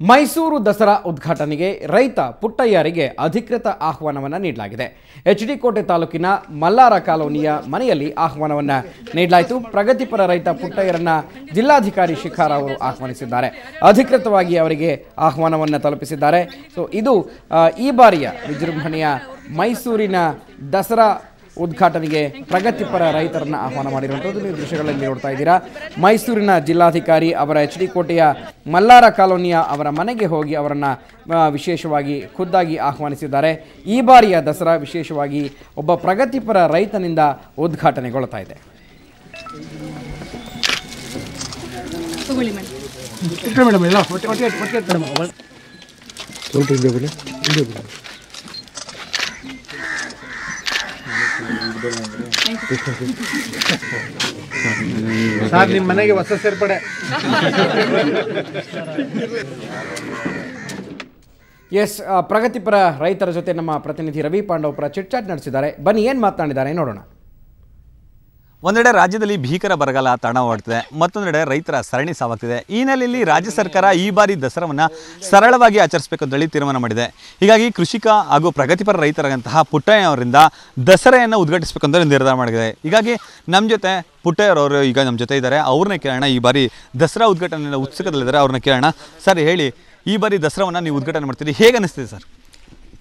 ಮೈಸೂರು ದಸರಾ ಉದ್ಘಾಟನೆಗೆ ರೈತ ಪುಟ್ಟಯ್ಯರಿಗೆ ಅಧಿಕೃತ ಆಹ್ವಾನವನ್ನು ನೀಡಲಾಗಿದೆ. ಎಚ್.ಡಿ. ಕೋಟೆ ತಾಲೂಕಿನ ಮಲ್ಲಾರ ಕಾಲೋನಿಯ ಮನೆಯಲ್ಲಿ ಆಹ್ವಾನವನ್ನು ನೀಡಲಾಯಿತು. ಪ್ರಗತಿಪರ ರೈತ ಪುಟ್ಟಯ್ಯರನ್ನ ಜಿಲ್ಲಾಧಿಕಾರಿ ಶಿಖಾರ್ ಅವರು ಆಹ್ವಾನಿಸಿದ್ದಾರೆ. ಅಧಿಕೃತವಾಗಿ ಅವರಿಗೆ ಆಹ್ವಾನವನ್ನು ತಲುಪಿಸಿದ್ದಾರೆ. ಸೊ ಇದು ಈ ಬಾರಿಯ ವಿಜೃಂಭಣೆಯ ಮೈಸೂರಿನ ದಸರಾ ಉದ್ಘಾಟನೆಗೆ ಪ್ರಗತಿಪರ ರೈತರನ್ನು ಆಹ್ವಾನ ಮಾಡಿರುವಂಥದ್ದು ನೀವು ದೃಶ್ಯಗಳಲ್ಲಿ ನೋಡ್ತಾ ಇದ್ದೀರಾ. ಮೈಸೂರಿನ ಜಿಲ್ಲಾಧಿಕಾರಿ ಅವರ ಎಚ್.ಡಿ. ಕೋಟೆಯ ಮಲ್ಲಾರ ಕಾಲೋನಿಯ ಅವರ ಮನೆಗೆ ಹೋಗಿ ಅವರನ್ನು ವಿಶೇಷವಾಗಿ ಖುದ್ದಾಗಿ ಆಹ್ವಾನಿಸಿದ್ದಾರೆ. ಈ ಬಾರಿಯ ದಸರಾ ವಿಶೇಷವಾಗಿ ಒಬ್ಬ ಪ್ರಗತಿಪರ ರೈತನಿಂದ ಉದ್ಘಾಟನೆಗೊಳ್ತಾ ಇದೆ. ಸರ್ ನಿಮ್ಮ ಮನೆಗೆ ಹೊಸ ಸೇರ್ಪಡೆ. ಎಸ್, ಪ್ರಗತಿಪರ ರೈತರ ಜೊತೆ ನಮ್ಮ ಪ್ರತಿನಿಧಿ ರವಿ ಪಾಂಡವಪುರ ಚಿಟ್ಚಾಟ್ ನಡೆಸಿದ್ದಾರೆ. ಬನ್ನಿ ಏನು ಮಾತನಾಡಿದ್ದಾರೆ ನೋಡೋಣ. ಒಂದೆಡೆ ರಾಜ್ಯದಲ್ಲಿ ಭೀಕರ ಬರಗಾಲ ತಾಂಡವವಾಡ್ತಿದೆ, ಮತ್ತೊಂದೆಡೆ ರೈತರ ಸರಣಿ ಸಾವಾಗ್ತಿದೆ. ಈ ಹಿನ್ನೆಲೆಯಲ್ಲಿ ರಾಜ್ಯ ಸರ್ಕಾರ ಈ ಬಾರಿ ದಸರಾವನ್ನು ಸರಳವಾಗಿ ಆಚರಿಸಬೇಕು ಅಂತೇಳಿ ತೀರ್ಮಾನ ಮಾಡಿದೆ. ಹೀಗಾಗಿ ಕೃಷಿಕ ಹಾಗೂ ಪ್ರಗತಿಪರ ರೈತರಾದಂತಹ ಪುಟ್ಟಯ್ಯ ಅವರಿಂದ ದಸರೆಯನ್ನು ಉದ್ಘಾಟಿಸಬೇಕು ಅಂತ ನಿರ್ಧಾರ ಮಾಡಿದೆ. ಹೀಗಾಗಿ ನಮ್ಮ ಜೊತೆ ಪುಟ್ಟಯ್ಯರವರು ಈಗ ನಮ್ಮ ಜೊತೆ ಇದ್ದಾರೆ. ಅವ್ರನ್ನ ಕೇಳೋಣ. ಈ ಬಾರಿ ದಸರಾ ಉದ್ಘಾಟನೆ ಉತ್ಸುಕದಲ್ಲಿದ್ದಾರೆ. ಅವ್ರನ್ನ ಕೇಳೋಣ. ಸರ್ ಹೇಳಿ, ಈ ಬಾರಿ ದಸರಾವನ್ನು ನೀವು ಉದ್ಘಾಟನೆ ಮಾಡ್ತೀರಿ, ಹೇಗೆ ಅನಿಸ್ತಿದೆ ಸರ್?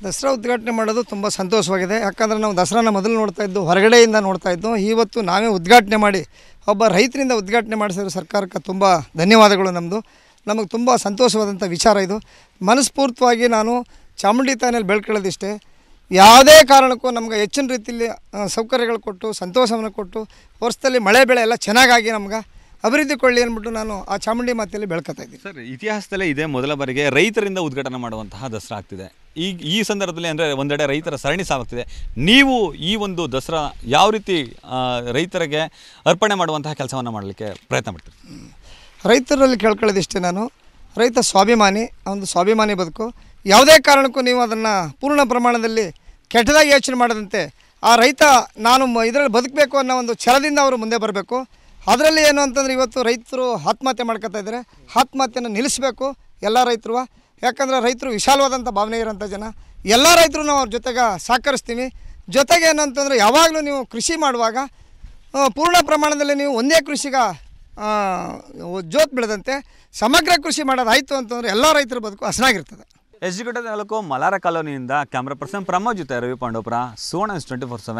ದಸರಾ ಉದ್ಘಾಟನೆ ಮಾಡೋದು ತುಂಬ ಸಂತೋಷವಾಗಿದೆ. ಯಾಕಂದರೆ ನಾವು ದಸರಾನ ಮೊದಲು ನೋಡ್ತಾ ಇದ್ದು ಹೊರಗಡೆಯಿಂದ ನೋಡ್ತಾ ಇದ್ದು, ಇವತ್ತು ನಾವೇ ಉದ್ಘಾಟನೆ ಮಾಡಿ ಒಬ್ಬ ರೈತರಿಂದ ಉದ್ಘಾಟನೆ ಮಾಡಿಸಿರೋ ಸರ್ಕಾರಕ್ಕೆ ತುಂಬ ಧನ್ಯವಾದಗಳು. ನಮಗೆ ತುಂಬ ಸಂತೋಷವಾದಂಥ ವಿಚಾರ ಇದು. ಮನಸ್ಫೂರ್ತಿಯಾಗಿ ನಾನು ಚಾಮುಂಡಿ ತಾಯಿನಲ್ಲಿ ಬೆಳ್ಕೊಳ್ಳೋದಿಷ್ಟೇ, ಯಾವುದೇ ಕಾರಣಕ್ಕೂ ನಮ್ಗೆ ಹೆಚ್ಚಿನ ರೀತಿಯಲ್ಲಿ ಸೌಕರ್ಯಗಳು ಕೊಟ್ಟು ಸಂತೋಷವನ್ನು ಕೊಟ್ಟು ವರ್ಷದಲ್ಲಿ ಮಳೆ ಬೆಳೆ ಎಲ್ಲ ಚೆನ್ನಾಗಾಗಿ ನಮ್ಗೆ ಅಭಿವೃದ್ಧಿ ಕೊಳ್ಳಿ ಅಂದ್ಬಿಟ್ಟು ನಾನು ಆ ಚಾಮುಂಡಿ ಮಾತೆಯಲ್ಲಿ ಬೆಳ್ಕೊತಾ ಇದ್ದೀನಿ. ಸರ್, ಇತಿಹಾಸದಲ್ಲೇ ಇದೇ ಮೊದಲ ಬಾರಿಗೆ ರೈತರಿಂದ ಉದ್ಘಾಟನೆ ಮಾಡುವಂತಹ ದಸರಾ ಆಗ್ತಿದೆ. ಈ ಸಂದರ್ಭದಲ್ಲಿ ಅಂದರೆ ಒಂದೆಡೆ ರೈತರ ಸರಣಿ ಸಾವಾಗ್ತಿದೆ. ನೀವು ಈ ಒಂದು ದಸರಾ ಯಾವ ರೀತಿ ರೈತರಿಗೆ ಅರ್ಪಣೆ ಮಾಡುವಂತಹ ಕೆಲಸವನ್ನು ಮಾಡಲಿಕ್ಕೆ ಪ್ರಯತ್ನ ಮಾಡ್ತೀರಿ? ರೈತರಲ್ಲಿ ಕೇಳ್ಕೊಳ್ಳೋದಿಷ್ಟೇ, ನಾನು ರೈತ ಸ್ವಾಭಿಮಾನಿ, ಒಂದು ಸ್ವಾಭಿಮಾನಿ ಬದುಕು. ಯಾವುದೇ ಕಾರಣಕ್ಕೂ ನೀವು ಅದನ್ನು ಪೂರ್ಣ ಪ್ರಮಾಣದಲ್ಲಿ ಕೆಟ್ಟದಾಗಿ ಯೋಚನೆ ಮಾಡದಂತೆ ಆ ರೈತ ನಾನು ಇದರಲ್ಲಿ ಬದುಕಬೇಕು ಅನ್ನೋ ಒಂದು ಛಲದಿಂದ ಅವರು ಮುಂದೆ ಬರಬೇಕು. ಅದರಲ್ಲಿ ಏನು ಅಂತಂದರೆ ಇವತ್ತು ರೈತರು ಆತ್ಮಹತ್ಯೆ ಮಾಡ್ಕೊತಾ ಇದ್ದಾರೆ. ಆತ್ಮಹತ್ಯೆಯನ್ನು ನಿಲ್ಲಿಸಬೇಕು ಎಲ್ಲ ರೈತರು. ಯಾಕಂದರೆ ರೈತರು ವಿಶಾಲವಾದಂಥ ಭಾವನೆ ಇರೋಂಥ ಜನ. ಎಲ್ಲ ರೈತರು ನಾವು ಅವ್ರ ಜೊತೆಗೆ ಸಹಕರಿಸ್ತೀವಿ. ಜೊತೆಗೆ ಏನು ಅಂತಂದರೆ ಯಾವಾಗಲೂ ನೀವು ಕೃಷಿ ಮಾಡುವಾಗ ಪೂರ್ಣ ಪ್ರಮಾಣದಲ್ಲಿ ನೀವು ಒಂದೇ ಕೃಷಿಗೆ ಜೋತ್ ಬೆಳೆದಂತೆ ಸಮಗ್ರ ಕೃಷಿ ಮಾಡೋದಾಯಿತು ಅಂತಂದರೆ ಎಲ್ಲ ರೈತರ ಬದುಕು ಹಸನಾಗಿರ್ತದೆ. ಎಚ್.ಡಿ. ಕೋಟೆ ತಾಲೂಕು ಮಲ್ಲಾರ ಕಾಲೋನಿಯಿಂದ ಕ್ಯಾಮ್ರಾ ಪರ್ಸನ್ ಪ್ರಮೋದ್ ಜೊತೆ ರವಿ ಪಾಂಡವಪುರ, ಸುವರ್ಣ ನ್ಯೂಸ್ 24/7.